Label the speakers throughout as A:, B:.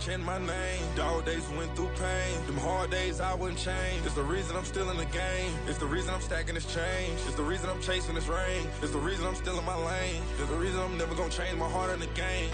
A: chanting my name. Dog days went through pain. Them hard days I wouldn't change. It's the reason I'm still in the game. It's the reason I'm stacking this change. It's the reason I'm chasing this ring. It's the reason I'm still in my lane. It's the reason I'm never gonna change my heart in the game.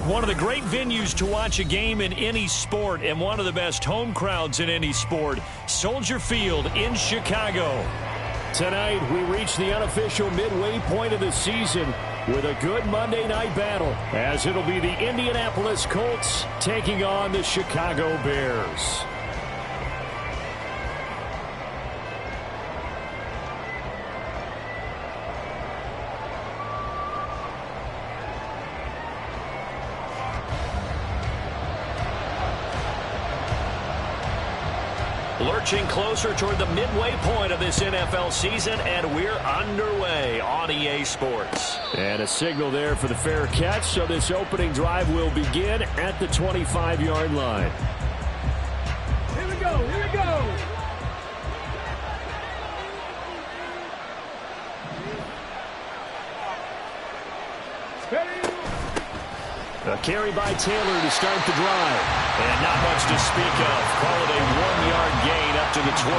B: One of the great venues to watch a game in any sport and one of the best home crowds in any sport, Soldier Field in Chicago.
C: Tonight, we reach the unofficial midway point of the season with a good Monday night battle, as it'll be the Indianapolis Colts taking on the Chicago Bears.
B: Lurching closer toward the midway point of this NFL season, and we're underway on EA Sports.
C: And a signal there for the fair catch, so this opening drive will begin at the 25-yard line.
D: Here we go, here we go!
C: A carry by Taylor to start the drive.
B: And not much to speak of. Call it a 1-yard gain up to the 26.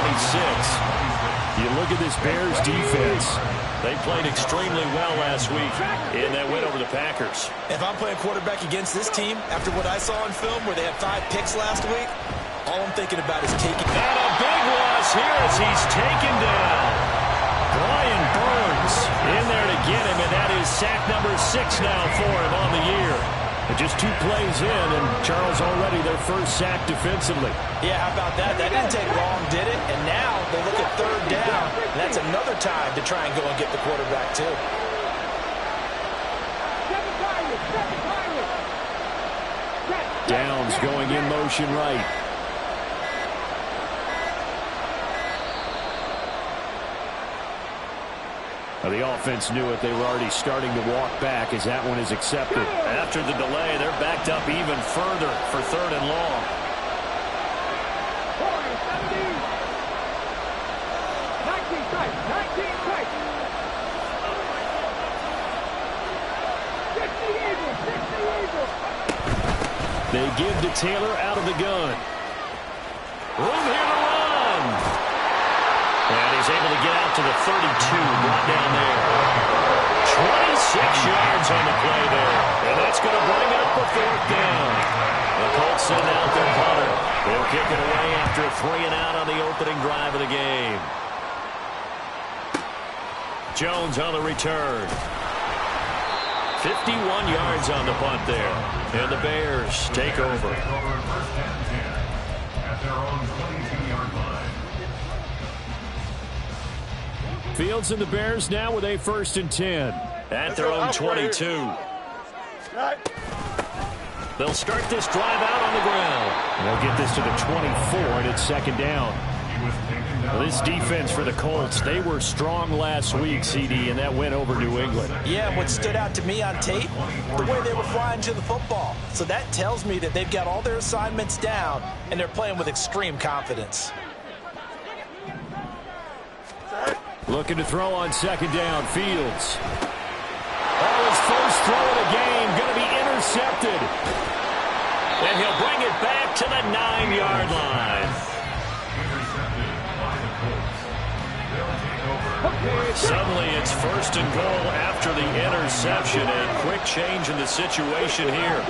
C: You look at this Bears defense.
B: They played extremely well last week in that win over the Packers.
E: If I'm playing quarterback against this team, after what I saw in film where they had 5 picks last week, all I'm thinking about is taking...
B: And a big loss here as he's taken down. Brian Burns in there to get him, and that is sack number 6 now for him on the year.
C: And just 2 plays in, and Charles already their first sack defensively.
E: Yeah, how about that? That didn't take long, did it? And now they look at 3rd down, and that's another time to try and go and get the quarterback, too.
C: Downs going in motion right. The offense knew it. They were already starting to walk back as that one is accepted.
B: After the delay, they're backed up even further for 3rd and long.
C: They give to Taylor out of the gun.
B: Room here to run. And he's able to get out to the 32, brought down there. 26 yards on the play there. And that's going to bring up a 4th down. The Colts send out their punter. They'll kick it away after a 3 and out on the opening drive of the game. Jones on the return. 51 yards on the punt there. And the Bears take over.
F: At their own 22-yard line.
C: Fields and the Bears now with a 1st and 10.
B: At their own 22. They'll start this drive out on the ground.
C: They'll get this to the 24, and it's 2nd down. Well, this defense for the Colts, they were strong last week, CD, and that went over New England.
E: Yeah, what stood out to me on tape, the way they were flying to the football. So that tells me that they've got all their assignments down, and they're playing with extreme confidence.
C: Looking to throw on 2nd down, Fields. Oh, his first throw of the game, going to be intercepted.
B: And he'll bring it back to the 9-yard line. Suddenly it's 1st and goal after the interception. A quick change in the situation here.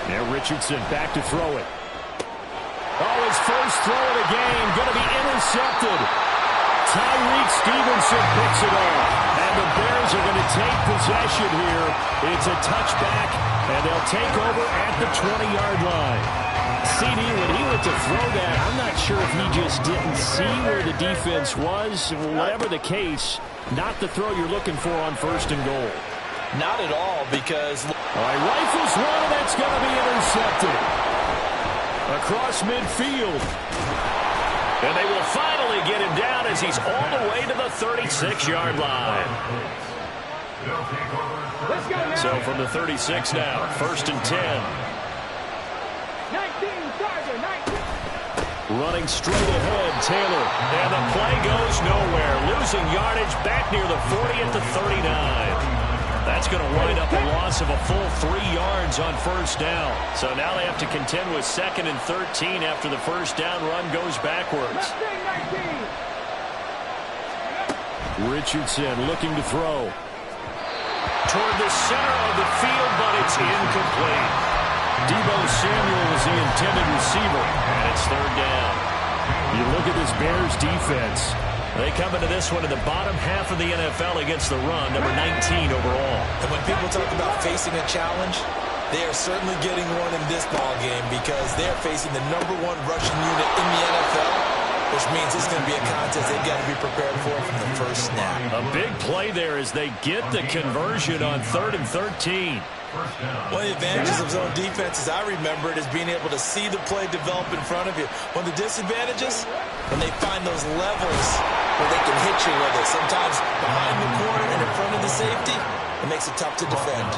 C: Now Richardson back to throw it. Oh, his first throw of the game going to be intercepted. Tyreek Stevenson picks it off. And the Bears are going to take possession here. It's a touchback, and they'll take over at the 20-yard line. CD, when he went to throw that, I'm not sure if he just didn't see where the defense was. Whatever the case, not the throw you're looking for on 1st and goal.
E: Not at all, because...
C: All right, rifles one, and that's going to be intercepted. Across midfield. And they will finally get him down as he's all the way to the 36-yard line. So from the 36 now, 1st and 10.
D: 19, Tiger, 19.
C: Running straight ahead, Taylor. And the play goes nowhere. Losing yardage back near the 40 at the 39. That's going to wind up a loss of a full 3 yards on 1st down. So now they have to contend with 2nd and 13 after the 1st down run goes backwards.
D: 19.
C: Richardson looking to throw. Toward the center of the field, but it's incomplete. Deebo Samuel is the intended receiver, and it's 3rd down. You look at this Bears defense. They come into this one in the bottom half of the NFL against the run, number 19 overall.
E: And when people talk about facing a challenge, they are certainly getting one in this ball game because they're facing the #1 rushing unit in the NFL, which means it's going to be a contest they've got to be prepared for from the 1st snap.
C: A big play there as they get the conversion on 3rd and 13.
E: One of the advantages of zone defense, as I remember it, is being able to see the play develop in front of you. One of the disadvantages, when they find those levels where they can hit you with it, sometimes behind the corner and in front of the safety, it makes it tough to defend.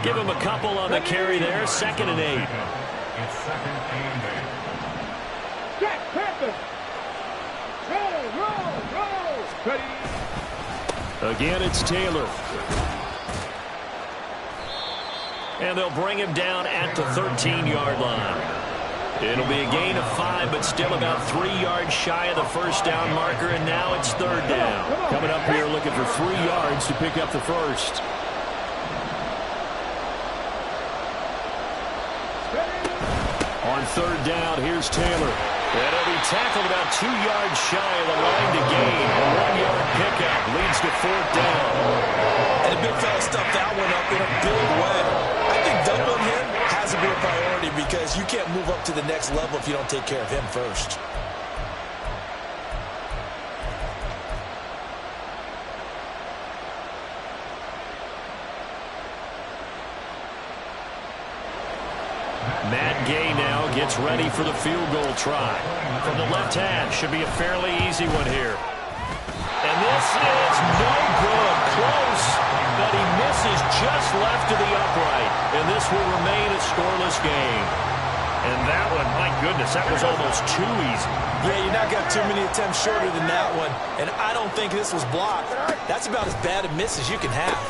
C: Give him a couple on the carry there, 2nd and 8.
F: It's 2nd and 8.
D: Jack Panther. Roll. Ready.
C: Again, it's Taylor. And they'll bring him down at the 13-yard line. It'll be a gain of 5, but still about 3 yards shy of the 1st down marker, and now it's 3rd down. Coming up here looking for 3 yards to pick up the 1st. On 3rd down, here's Taylor. And he'll be tackled about 2 yards shy of the line to gain. A 1-yard pickup leads to 4th down.
E: And the big fella stuffed that one up in a big way. I think doubling him has to be a priority because you can't move up to the next level if you don't take care of him first.
C: Matt Gay now gets ready for the field goal try. From the left hash, should be a fairly easy one here. And this is no good. Close, but he misses just left to the upright. And this will remain a scoreless game. And that one, my goodness, that was almost too easy.
E: Yeah, you're not got too many attempts shorter than that one. And I don't think this was blocked. That's about as bad a miss as you can have.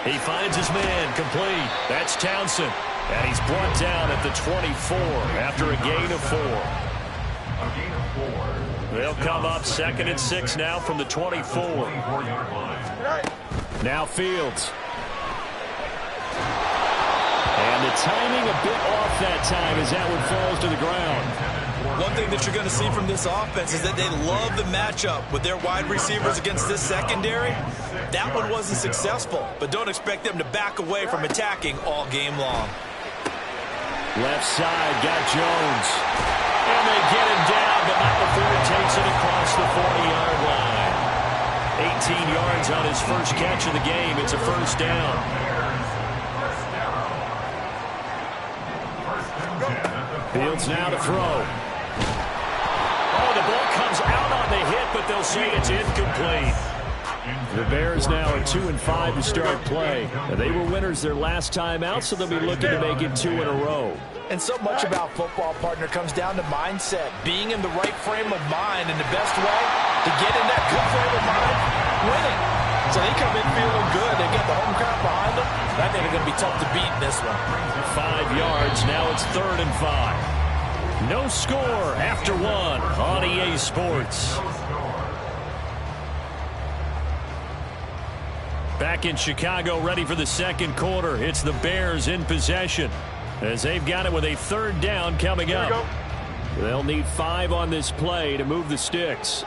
C: He finds his man complete. That's Townsend. And he's brought down at the 24 after a gain of 4.
F: A gain of 4.
C: They'll come up 2nd and 6 now from the 24.
F: 24-yard line.
C: Now Fields. And the timing a bit off that time as that one falls to the ground.
E: One thing that you're going to see from this offense is that they love the matchup with their wide receivers against this secondary. That one wasn't successful, but don't expect them to back away from attacking all game long.
C: Left side, got Jones. And they get him down, but not before he takes it across the 40-yard line. 18 yards on his first catch of the game. It's a 1st down. Fields now to throw. Oh, the ball comes out on the hit, but they'll say it's incomplete. The Bears now are 2-5 to start play. They were winners their last time out, so they'll be looking to make it 2 in a row.
E: And so much about football, partner, comes down to mindset. Being in the right frame of mind, and the best way to get in that good frame of mind, winning. So they come in feeling good. They got the home crowd behind them. I think they're going to be tough to beat in this one.
C: 5 yards. Now it's 3rd and 5. No score after 1 on EA Sports. Back in Chicago, ready for the 2nd quarter. It's the Bears in possession as they've got it with a 3rd down coming up. They'll need 5 on this play to move the sticks.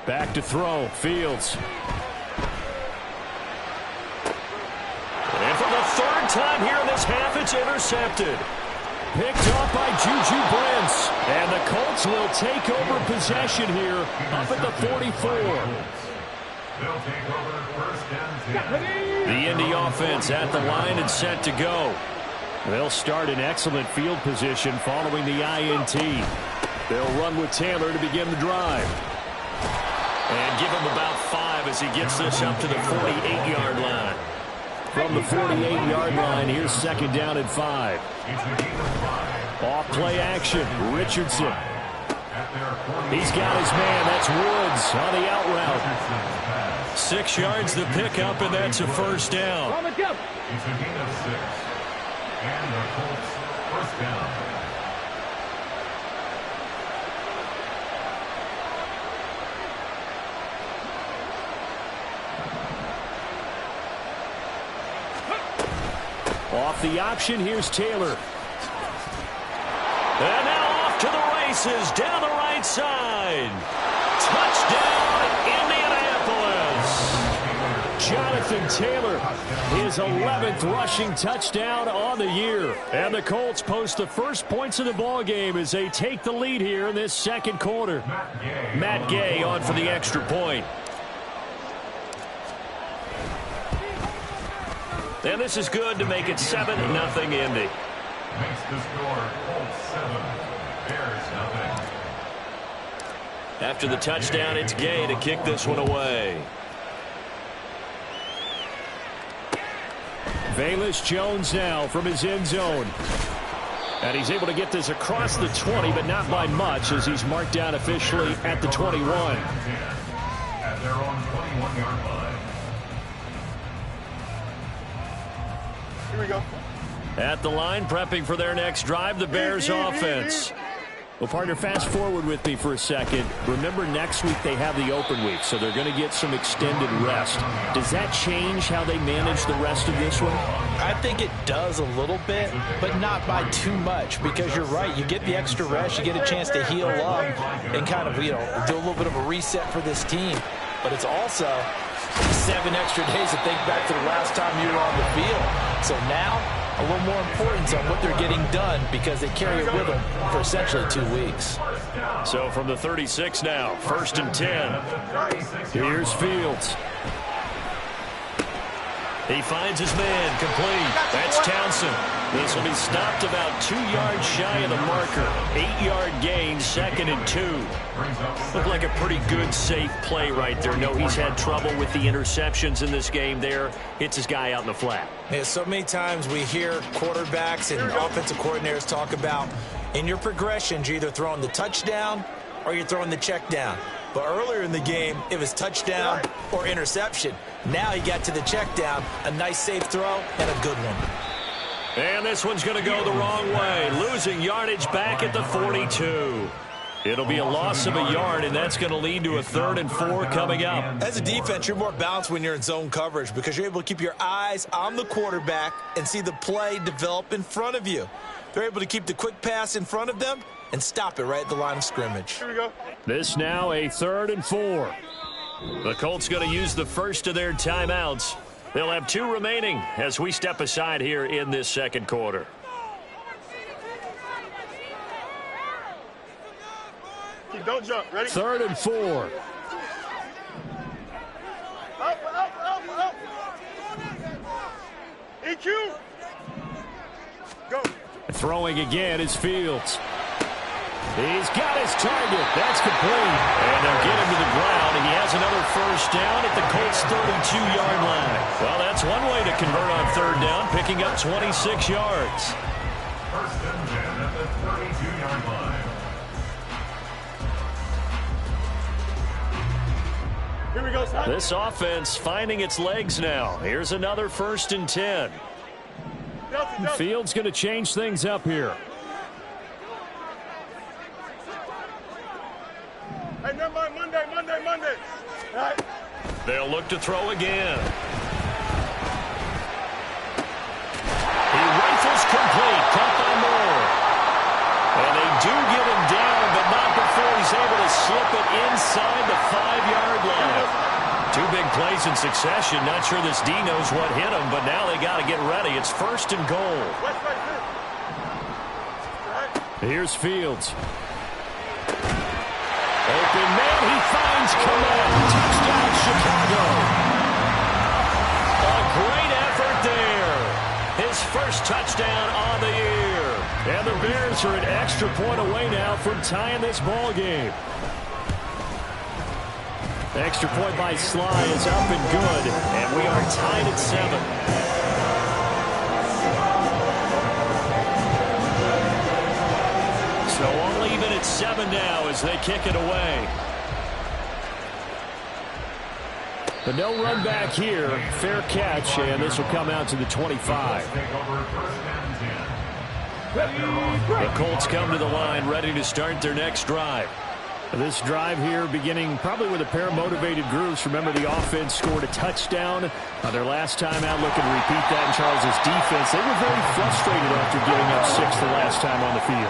C: Back to throw. Fields.
B: And for the third time here in this half, it's intercepted.
C: Picked off by Juju Brents. And the Colts will take over possession here up at the 44.
F: They'll take over first and 10.
B: The Indy offense at the line and set to go.
C: They'll start in excellent field position following the INT. They'll run with Taylor to begin the drive.
B: And give him about 5 as he gets this up to the 48-yard line.
C: From the 48-yard line, here's second down and 5. Off play action, Richardson. He's got his man, that's Woods on the out route.
B: 6 yards the pickup, and that's a first down.
F: It's a gain of 6. And the Colts first down.
C: Off the option, here's Taylor.
B: And now off to the races, down the right side. Touchdown, Indianapolis.
C: Jonathan Taylor, his 11th rushing touchdown on the year. And the Colts post the first points of the ball game as they take the lead here in this second quarter.
B: Matt Gay on for the extra point. And this is good to make it 7-0 Indy.
F: Makes the score Colts 7, Bears nothing.
B: After the touchdown, it's Gay to kick this one away.
C: Velus Jones now from his end zone. And he's able to get this across the 20, but not by much as he's marked down officially at the 21.
F: At their own 21-yard line.
D: Here we go.
B: At the line, prepping for their next drive, the Bears offense.
C: Well, partner, fast forward with me for a second. Remember, next week they have the open week, so they're going to get some extended rest. Does that change how they manage the rest of this one?
E: I think it does a little bit, but not by too much, because you're right. You get the extra rest, you get a chance to heal up and kind of, do a little bit of a reset for this team. But it's also 7 extra days to think back to the last time you were on the field. So now, a little more importance on what they're getting done because they carry it with them for essentially 2 weeks.
B: So from the 36 now, 1st and 10.
C: Here's Fields.
B: He finds his man, complete. That's Townsend. This will be stopped about 2 yards shy of the marker. 8-yard gain, 2nd and 2. Looked like a pretty good, safe play right there. No, he's had trouble with the interceptions in this game there. Hits his guy out in the flat.
E: Yeah, so many times we hear quarterbacks and offensive coordinators talk about in your progressions, you're either throwing the touchdown or you're throwing the check down. But earlier in the game, it was touchdown or interception. Now he got to the check down, a nice safe throw, and a good one.
B: And this one's going to go the wrong way, losing yardage back at the 42. It'll be a loss of a yard, and that's going to lead to a 3rd and 4 coming up.
E: As a defense, you're more balanced when you're in zone coverage because you're able to keep your eyes on the quarterback and see the play develop in front of you. They're able to keep the quick pass in front of them and stop it right at the line of scrimmage.
D: Here we go.
C: This now a 3rd and 4.
B: The Colts going to use the first of their timeouts. They'll have 2 remaining as we step aside here in this second quarter.
D: Don't jump. Ready?
C: 3rd and 4.
D: Up. EQ. Go.
C: Throwing again is Fields. He's got his target. That's complete.
B: And they'll get him to the ground. He has another first down at the Colts' 32-yard line. Well, that's one way to convert on 3rd down, picking up 26 yards.
F: 1st and 10 at the 32-yard line.
D: Here we go, son.
B: This offense finding its legs now. Here's another 1st and 10.
C: Fields going to change things up here.
D: Hey, never mind. Monday. All right.
B: They'll look to throw again. He rifles complete. Caught by Moore. And they do get him down, but not before he's able to slip it inside the 5-yard throws in succession. Not sure this D knows what hit him, but now they got to get ready. It's 1st and goal. Here's Fields. Open man, he finds Kmet. Touchdown, Chicago. A great effort there. His first touchdown on the year. And the Bears are an extra point away now from tying this ball game. Extra point by Sly is up and good, and we are tied at 7. So only even at 7 now as they kick it away. The no run back here, fair catch, and this will come out to the 25. The Colts come to the line, ready to start their next drive. This drive here beginning probably with a pair of motivated groups. Remember, the offense scored a touchdown their last time out, looking to repeat that in Charles' defense. They were very frustrated after giving up 6 the last time on the field.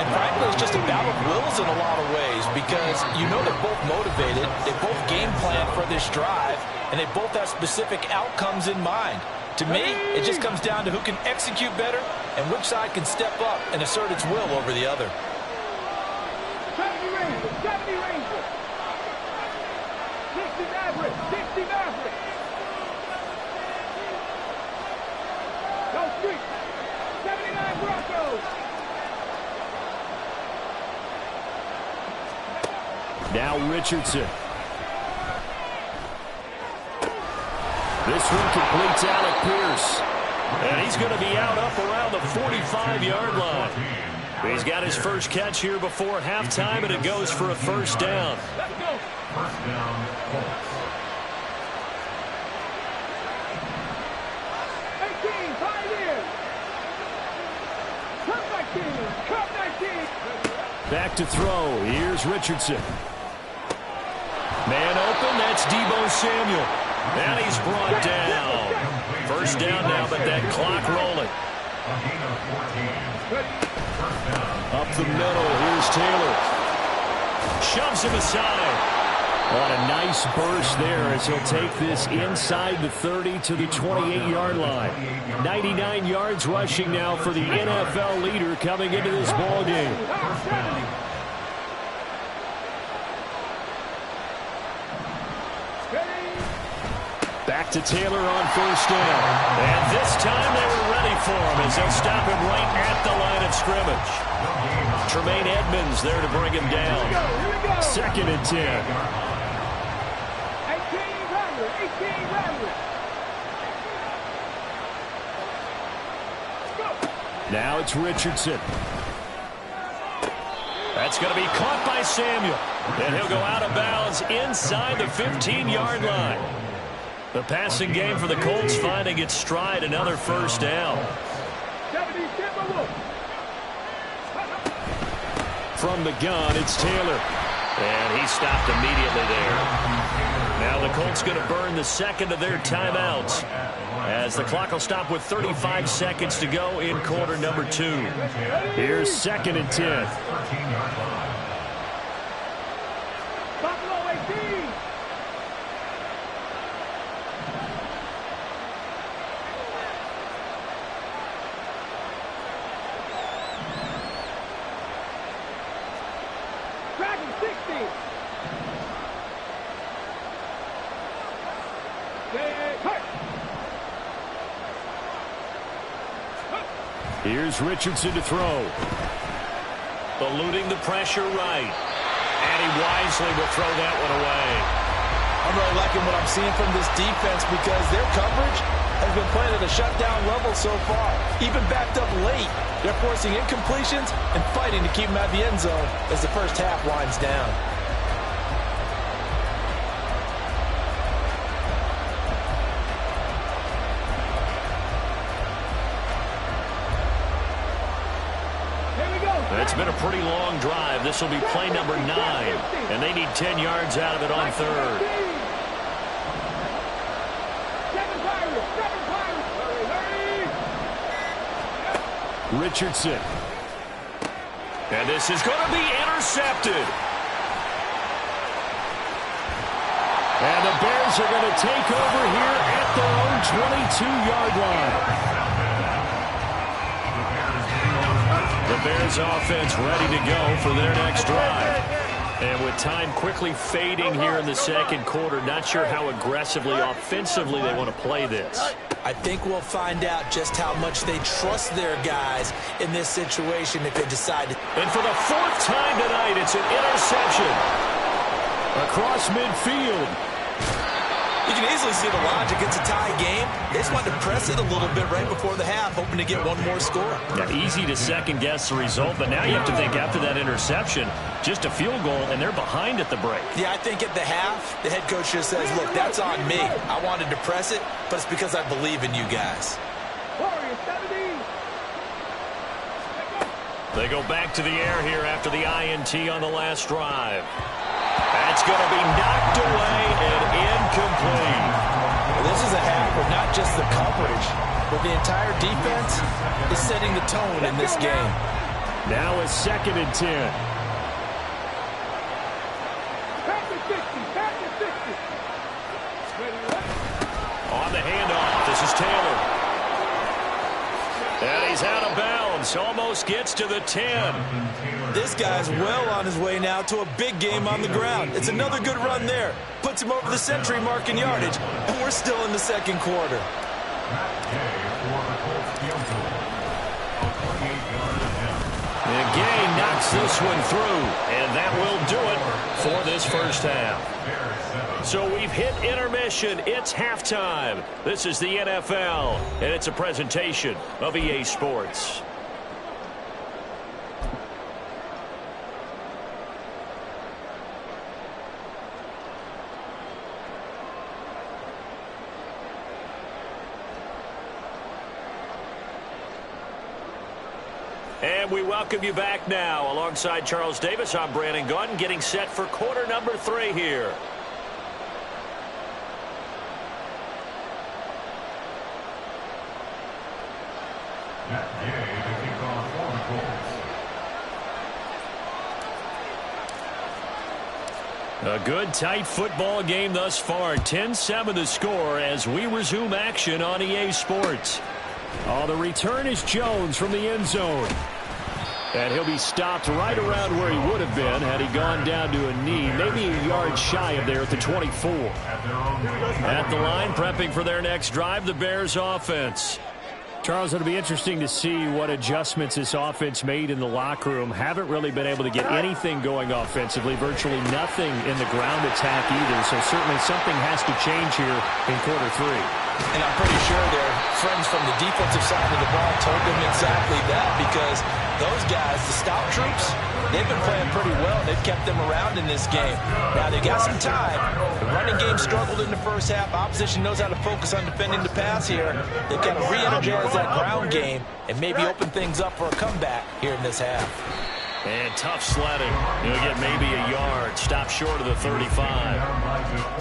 E: And frankly, it's just a battle of wills in a lot of ways because you know they're both motivated, they both game plan for this drive, and they both have specific outcomes in mind. To me, it just comes down to who can execute better and which side can step up and assert its will over the other.
D: 70 Rangers. 60 Mavericks. 60 Mavericks. No street. 79 Broncos.
B: Now Richardson. This one completes Alec Pierce. And he's going to be out up around the 45-yard line. He's got his first catch here before halftime, and it goes for a first down.
D: Let's go.
F: First down, Colts.
D: 18, Pioneers. Come 19.
B: Back to throw. Here's Richardson. Man open. That's Deebo Samuel. And he's brought down. First down now, but that clock rolling.
F: A gain of 14.
B: Up the middle, here's Taylor. Shoves him aside. On a nice burst there as he'll take this inside the 30 to the 28-yard line. 99 yards rushing now for the NFL leader coming into this ball game. Back to Taylor on first down. And this time they were ready for him as they'll stop him right at the line of scrimmage. Tremaine Edmonds there to bring him down. 2nd and 10.
D: 18 Ramblers. 18 Ramblers.
B: Now it's Richardson. That's going to be caught by Samuel. And he'll go out of bounds inside the 15-yard line. The passing game for the Colts finding its stride, another first down. From the gun, it's Taylor. And he stopped immediately there. Now the Colts going to burn the second of their timeouts as the clock will stop with 35 seconds to go in quarter number 2. Here's 2nd and 10.
D: Buffalo 18. Dragon 60.
B: Here's Richardson to throw. Eluding the pressure right. And he wisely will throw that one away.
E: I'm really liking what I'm seeing from this defense because their coverage has been playing at a shutdown level so far. Even backed up late, they're forcing incompletions and fighting to keep them out of the end zone as the first half winds down.
B: It's been a pretty long drive. This will be play number 9, and they need 10 yards out of it on third. Richardson. And this is going to be intercepted. And the Bears Bears are going to take over here at their own 22-yard line. The Bears offense ready to go for their next drive. And with time quickly fading here in the second quarter, not sure how aggressively, offensively they want to play this.
E: I think we'll find out just how much they trust their guys in this situation if they decide to.
B: And for the fourth time tonight, it's an interception across midfield.
E: You can easily see the logic. It's a tie game. They just wanted to press it a little bit right before the half, hoping to get one more score.
B: Yeah, easy to second-guess the result, but now you have to think after that interception, just a field goal, and they're behind at the break.
E: Yeah, I think at the half, the head coach just says, look, that's on me. I wanted to press it, but it's because I believe in you guys.
B: They go back to the air here after the INT on the last drive. That's going to be knocked away and incomplete.
E: Well, this is a half of not just the coverage, but the entire defense is setting the tone in this game.
B: Now it's 2nd and 10. On the handoff, this is Taylor. And he's out of bounds, almost gets to the 10.
E: This guy's well on his way now to a big game on the ground. It's another good run there. Puts him over the century mark in yardage, and we're still in the second quarter.
B: And Gay knocks this one through, and that will do it for this first half. So we've hit intermission. It's halftime. This is the NFL, and it's a presentation of EA Sports. And we welcome you back now. Alongside Charles Davis, I'm Brandon Gaudin, getting set for quarter number 3 here. A good, tight football game thus far. 10-7 the score as we resume action on EA Sports. Oh, the return is Jones from the end zone. And he'll be stopped right around where he would have been had he gone down to a knee, maybe a yard shy of there at the 24. At the line, prepping for their next drive, the Bears offense. Charles, it'll be interesting to see what adjustments this offense made in the locker room. Haven't really been able to get anything going offensively, virtually nothing in the ground attack either. So certainly something has to change here in quarter 3.
E: And I'm pretty sure their friends from the defensive side of the ball told them exactly that, because those guys, the scout troops, they've been playing pretty well. They've kept them around in this game. Now, they got some time. The running game struggled in the first half. Opposition knows how to focus on defending the pass here. They've got to re-energize that ground game and maybe open things up for a comeback here in this half.
B: And tough sledding. He'll get maybe a yard. Stop short of the 35.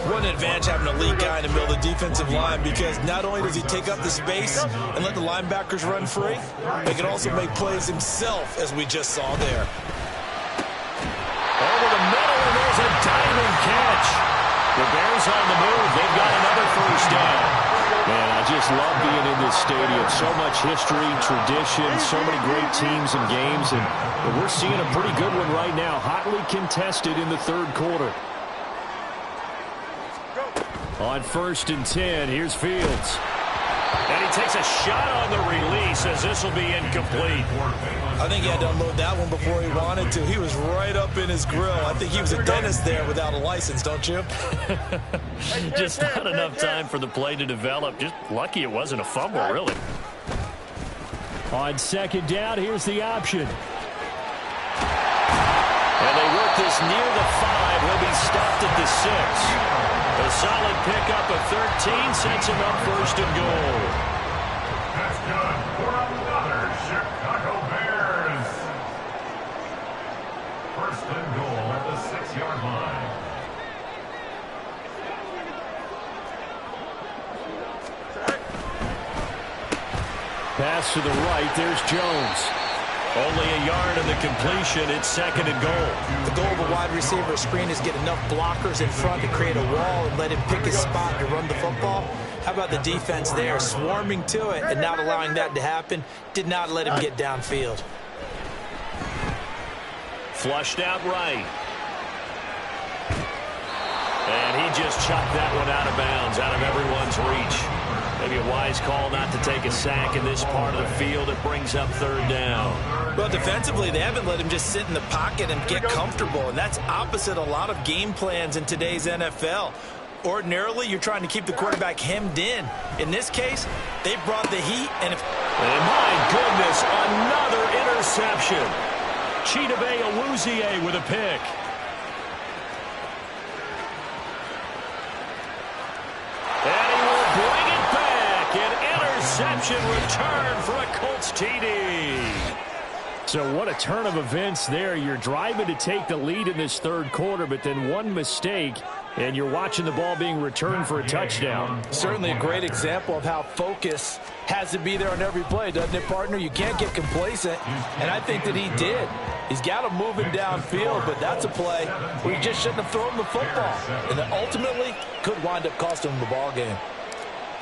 E: What an advantage having a elite guy in the middle of the defensive line, because not only does he take up the space and let the linebackers run free, he can also make plays himself, as we just saw there.
B: Over the middle, and there's a diving catch. The Bears on the move. They've got another first down. Man, I just love being in this stadium. So much history, tradition, so many great teams and games, and we're seeing a pretty good one right now. Hotly contested in the third quarter. On 1st and 10, here's Fields. And he takes a shot on the release as this will be incomplete.
E: I think he had to unload that one before he wanted to. He was right up in his grill. I think he was a dentist there without a license, don't you?
B: Just not enough time for the play to develop. Just lucky it wasn't a fumble, really. On 2nd down, here's the option. And they work this near the 5. He'll be stopped at the 6. A solid pickup of 13 sets him up 1st and goal.
F: That's good for another Chicago Bears. 1st and goal at the 6-yard line.
B: Pass to the right. There's Jones. Only a yard of the completion. It's second and goal.
E: The goal of a wide receiver screen is get enough blockers in front to create a wall and let him pick his spot to run the football. How about the defense there, swarming to it and not allowing that to happen? Did not let him get downfield.
B: Flushed out right. And he just chucked that one out of bounds, out of everyone's reach. Maybe a wise call not to take a sack in this part of the field. It brings up third down.
E: Well, defensively, they haven't let him just sit in the pocket and get comfortable, and that's opposite a lot of game plans in today's NFL. Ordinarily, you're trying to keep the quarterback hemmed in. In this case, they brought the heat, and
B: my goodness, another interception. Chidobe Awuzie with a pick. And he will bring it back. An interception return for a Colts TD.
C: So what a turn of events there. You're driving to take the lead in this third quarter, but then one mistake, and you're watching the ball being returned for a touchdown.
E: Certainly a great example of how focus has to be there on every play, doesn't it, partner? You can't get complacent, and I think that he did. He's got him moving downfield, but that's a play where he just shouldn't have thrown the football, and that ultimately could wind up costing him the ball game.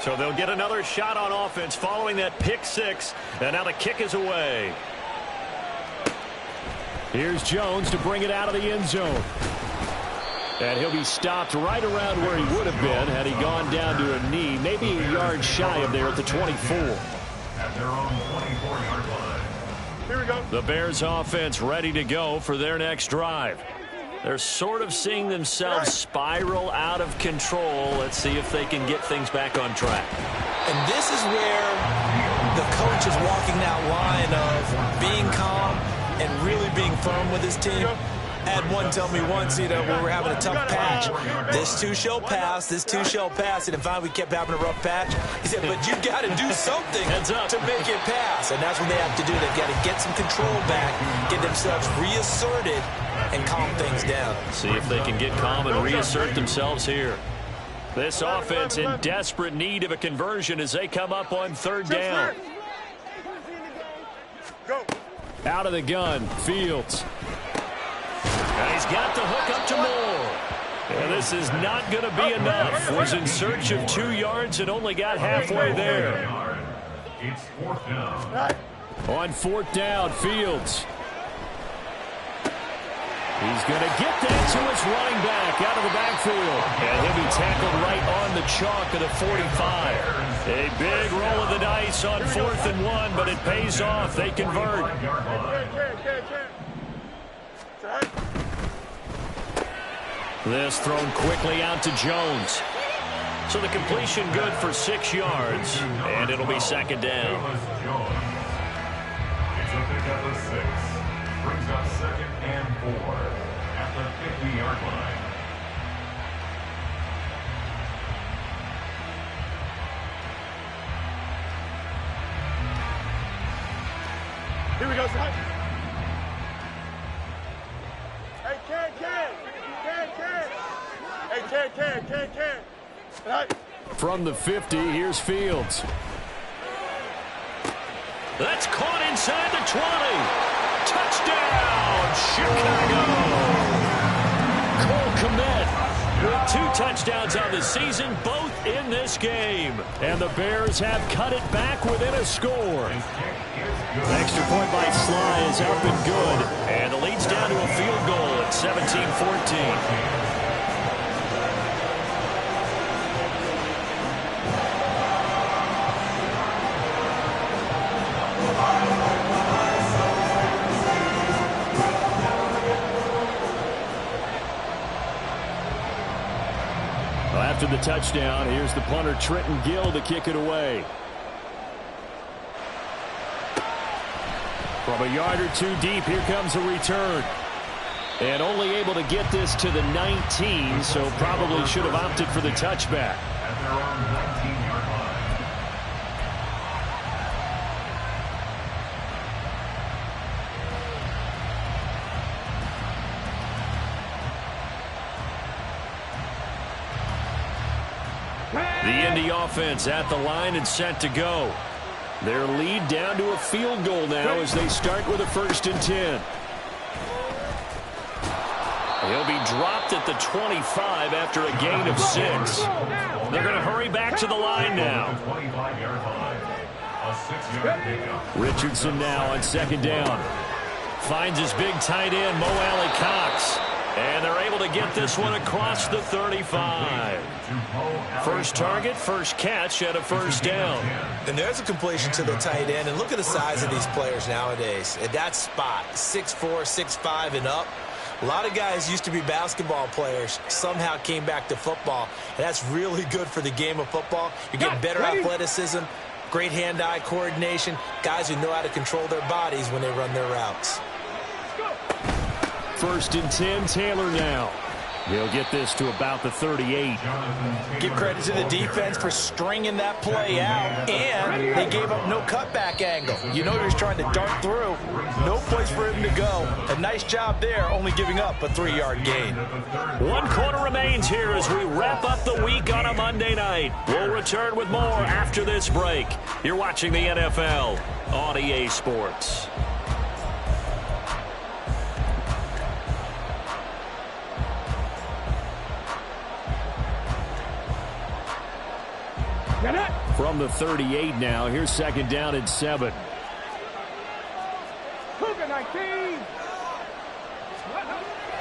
B: So they'll get another shot on offense following that pick six, and now the kick is away.
C: Here's Jones to bring it out of the end zone. And he'll be stopped right around where he would have been had he gone down to a knee, maybe a yard shy of there at the 24.
F: At their own 24-yard line.
D: Here we go.
B: The Bears offense ready to go for their next drive. They're sort of seeing themselves spiral out of control. Let's see if they can get things back on track.
E: And this is where the coach is walking that line of being calm and really being firm with his team. I had one tell me once, where we're having a tough patch. This too shall pass, this too shall pass. And if finally we kept having a rough patch, he said, but you got to do something to make it pass. And that's what they have to do. They've got to get some control back, get themselves reasserted, and calm things down.
B: See if they can get calm and reassert themselves here. This offense in desperate need of a conversion as they come up on third down.
D: Go.
C: Out of the gun, Fields.
B: And he's got the hook up to Moore. And this is not going to be enough. Was in search of 2 yards and only got halfway there.
F: It's fourth down.
C: On fourth down, Fields. He's going to get that to his running back out of the backfield. And he'll be tackled right on the chalk of the 45. A big roll of the dice on 4th and 1, but it pays off. They convert. This thrown quickly out to Jones. So the completion good for 6 yards, and it'll be second down.
F: It's a pickup of 6. Brings up second and 4 at the 50-yard line.
D: Here we go, son. Hey, Ken. Hey, Ken. Right.
C: From the 50, here's Fields.
B: That's caught inside the 20. Touchdown, Chicago. Cole Kmet with 2 touchdowns on the season, both in this game. And the Bears have cut it back within a score. Extra point by Sly is up and good. And the lead's down to a field goal at 17-14.
C: After the touchdown, here's the punter, Trenton Gill, to kick it away. From a yard or 2 deep, here comes a return. And only able to get this to the 19, so probably should have opted for the touchback.
F: At their own 19-yard line.
B: The Indy offense at the line and set to go. Their lead down to a field goal now as they start with a 1st and 10. He'll be dropped at the 25 after a gain of 6. They're going to hurry back to the line now. Richardson now on 2nd down. Finds his big tight end, Mo Alley-Cox. And they're able to get this one across the 35. First target, first catch at a 1st down.
E: And there's a completion to the tight end. And look at the size of these players nowadays. At that spot, 6'4", 6'5", and up. A lot of guys used to be basketball players, somehow came back to football. And that's really good for the game of football. You're getting better athleticism, great hand-eye coordination, guys who know how to control their bodies when they run their routes.
B: 1st and 10, Taylor now. He'll get this to about the 38.
E: Give credit to the defense for stringing that play out, and they gave up no cutback angle. You know he was trying to dart through. No place for him to go. A nice job there, only giving up a 3-yard gain.
B: 1 quarter remains here as we wrap up the week on a Monday night. We'll return with more after this break. You're watching the NFL on EA Sports. From the 38 now, here's 2nd down and 7.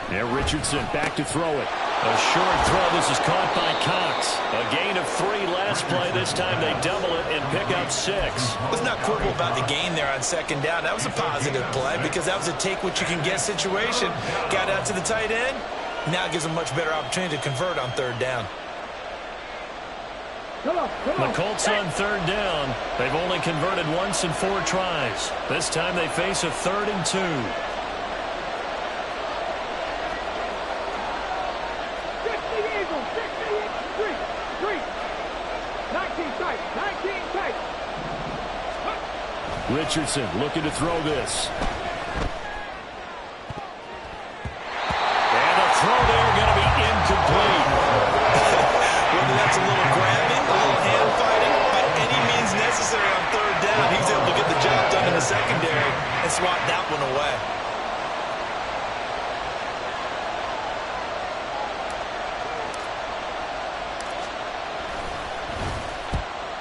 B: Now Richardson back to throw it. A short throw. This is caught by Cox. A gain of 3 last play. This time they double it and pick up 6.
E: Let's not quibble about the gain there on 2nd down. That was a positive play because that was a take-what-you-can-get situation. Got out to the tight end. Now it gives them a much better opportunity to convert on 3rd down.
B: The Colts on 3rd down. They've only converted once in 4 tries. This time they face a 3rd and 2. Richardson looking to throw this. And a throw there going to be incomplete.
E: Whether that's a little grabbing, a little hand fighting, by any means necessary on 3rd down, he's able to get the job done in the secondary and swat that one away.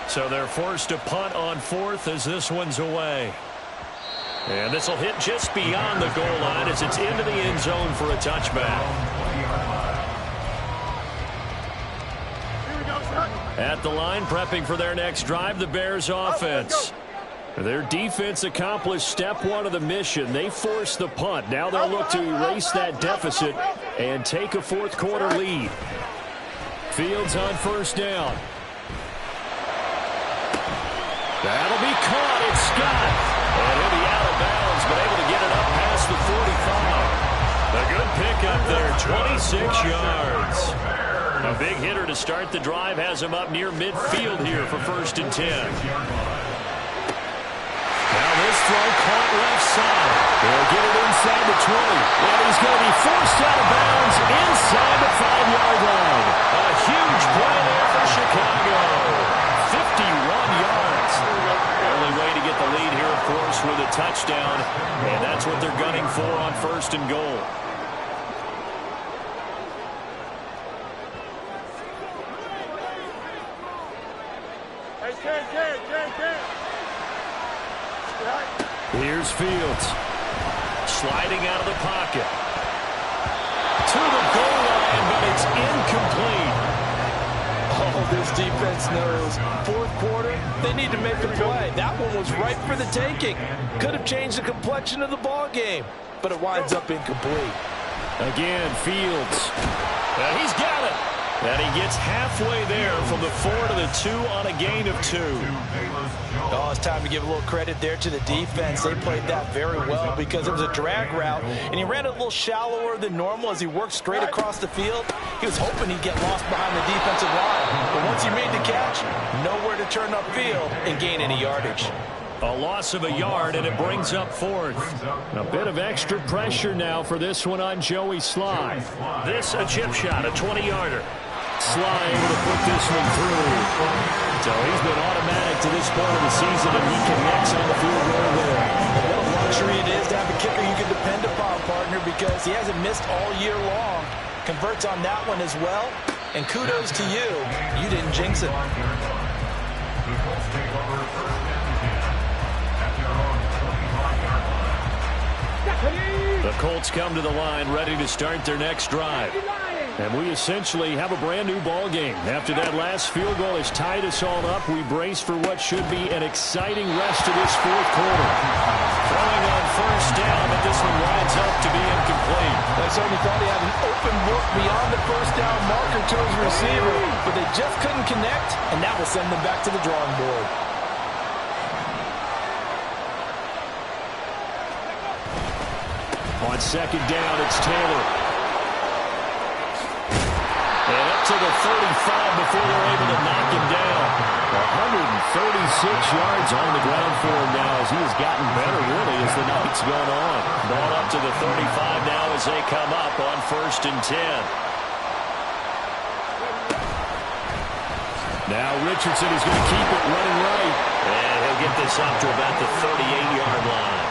B: So they're forced to punt on 4th as this one's away. And this will hit just beyond the goal line as it's into the end zone for a touchback. At the line, prepping for their next drive, the Bears offense. Their defense accomplished step 1 of the mission. They forced the punt. Now they'll look to erase that deficit and take a 4th quarter lead. Fields on 1st down. That'll be caught. It's Scott. And he'll be out of bounds, but able to get it up past the 45. A good pickup there, 26 yards. A big hitter to start the drive has him up near midfield here for 1st and 10. Now this throw caught left side. They'll get it inside the 20. And he's going to be forced out of bounds inside the 5-yard line. A huge play there for Chicago. 51 yards. Only way to get the lead here, of course, with a touchdown. And that's what they're gunning for on 1st and goal. Here's Fields. Sliding out of the pocket. To the goal line, but it's incomplete.
E: Oh, this defense knows. 4th quarter, they need to make a play. That one was ripe for the taking. Could have changed the complexion of the ball game, but it winds up incomplete.
B: Again, Fields. And he's got it. And he gets halfway there from the 4 to the 2 on a gain of 2.
E: Oh, it's time to give a little credit there to the defense. They played that very well because it was a drag route, and he ran it a little shallower than normal as he worked straight across the field. He was hoping he'd get lost behind the defensive line, but once he made the catch, nowhere to turn upfield and gain any yardage.
B: A loss of a yard, and it brings up 4th. A bit of extra pressure now for this one on Joey Sly. This a chip shot, a 20-yarder. Sly able to put this one through. So he's been automatic to this first point of the season, and he connects on the field goal there.
E: What a luxury it is to have a kicker you can depend upon, partner, because he hasn't missed all year long. Converts on that one as well, and kudos to you. You didn't jinx it.
F: The Colts take over first and 10 at their own 25-yard line.
B: The Colts come to the line ready to start their next drive. And we essentially have a brand new ball game. After that last field goal has tied us all up, we brace for what should be an exciting rest of this fourth quarter. Throwing on first down, but this one winds up to be incomplete.
E: I certainly thought he had an open look beyond the first down marker to his receiver, but they just couldn't connect, and that will send them back to the drawing board.
B: On second down, it's Taylor. And up to the 35 before they're able to knock him down. 136 yards on the ground for him now as he has gotten better, really, as the night's gone on. Ball up to the 35 now as they come up on first and 10. Now Richardson is going to keep it running right. And he'll get this up to about the 38-yard line.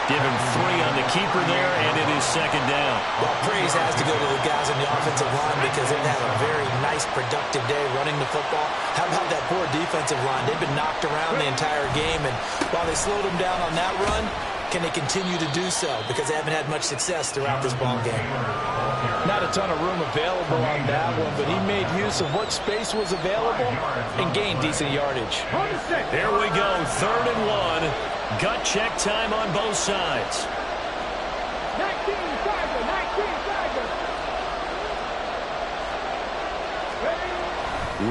B: Give him 3 on the keeper there, and it is second down.
E: Well, praise has to go to the guys on the offensive line because they've had a very nice, productive day running the football. How about that poor defensive line? They've been knocked around the entire game, and while they slowed them down on that run, can they continue to do so? Because they haven't had much success throughout this ball game. Not a ton of room available on that one, but he made use of what space was available and gained decent yardage.
B: Here we go, 3rd and 1. Gut check time on both sides.
D: 19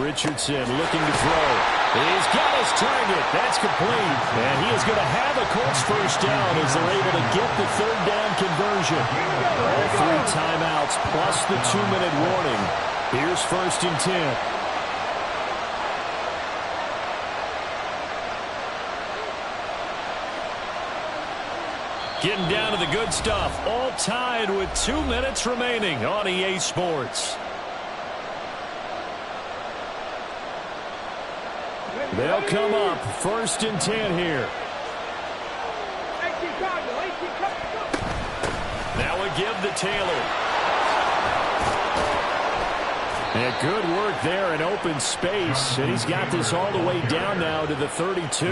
B: Richardson looking to throw. He's got his target. That's complete. And he is going to have a Colts first down as they're able to get the 3rd down conversion. All 3 timeouts plus the 2-minute warning. Here's first and 10. Getting down to the good stuff. All tied with 2 minutes remaining on EA Sports. They'll come up first and 10 here. Now we give to Taylor. And good work there in open space. And he's got this all the way down now to the 32.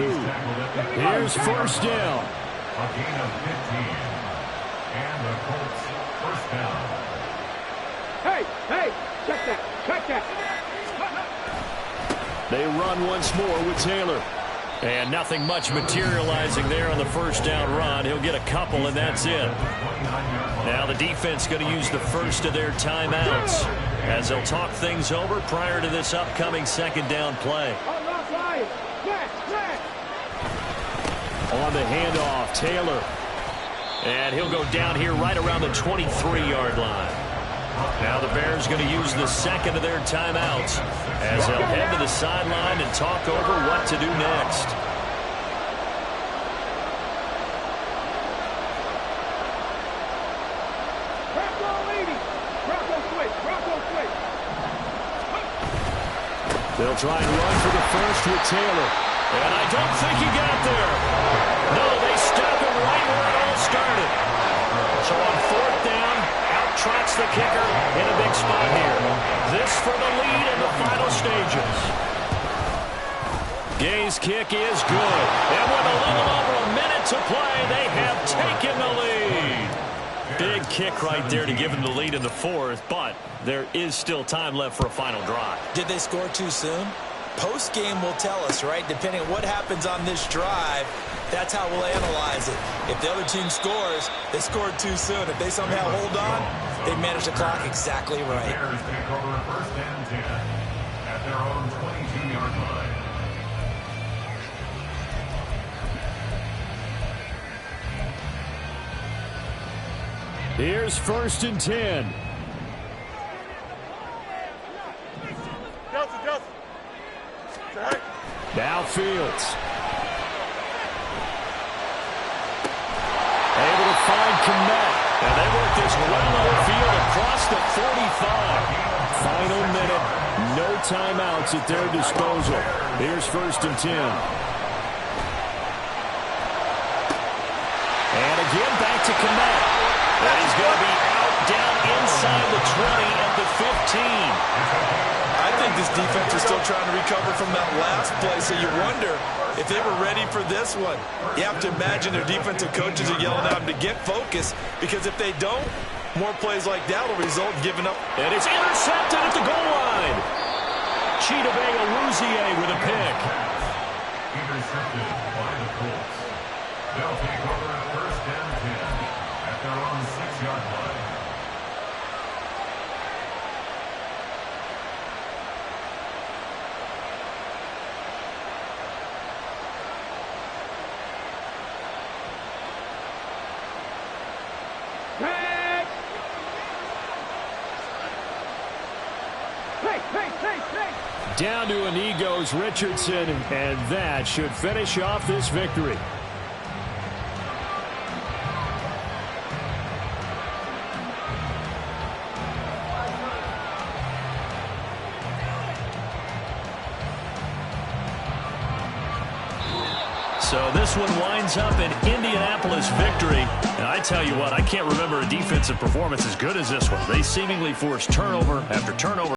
B: Here's first down.
F: A gain of 15. And the Colts first down.
D: Hey, check that.
B: They run once more with Taylor. And nothing much materializing there on the first down run. He'll get a couple, and that's it. Now the defense going to use the first of their timeouts as they'll talk things over prior to this upcoming second down play. On the handoff, Taylor. And he'll go down here right around the 23-yard line. Now the Bears going to use the second of their timeouts as they'll head to the sideline and talk over what to do next. They'll try and run for the first with Taylor. And I don't think he got there. No, they stop him right where it all started. So on 4th down, out trots the kicker in a big spot here. This for the lead in the final stages. Gay's kick is good. And with a little over a minute to play, they have taken the lead. Big kick right there to give them the lead in the 4th, but there is still time left for a final drive.
E: Did they score too soon? Post-game will tell us, right? Depending on what happens on this drive, that's how we'll analyze it. If the other team scores, they scored too soon. If they somehow hold on, they manage the clock exactly right.
F: The Bears take over first and 10 at their own 22-yard line.
B: Here's first and 10. Now Fields. Able to find Kmet. And they work this well on the field across the 45.
C: Final minute, no timeouts at their disposal. Here's 1st and 10. And again, back to Kmet. And he's going to be out down inside the 20 at the 15.
E: I think this defense is still trying to recover from that last play, so you wonder if they were ready for this one. You have to imagine their defensive coaches are yelling at them to get focused, because if they don't, more plays like that will result in giving up.
C: And it's intercepted at the goal line. Chidobe Awuzie with a pick.
F: Intercepted by the Colts. They'll take over at 1st and 10 at their own 6-yard line.
C: Down to a knee goes Richardson, and that should finish off this victory.
B: So this one winds up an Indianapolis victory. And I tell you what, I can't remember a defensive performance as good as this one. They seemingly forced turnover after turnover.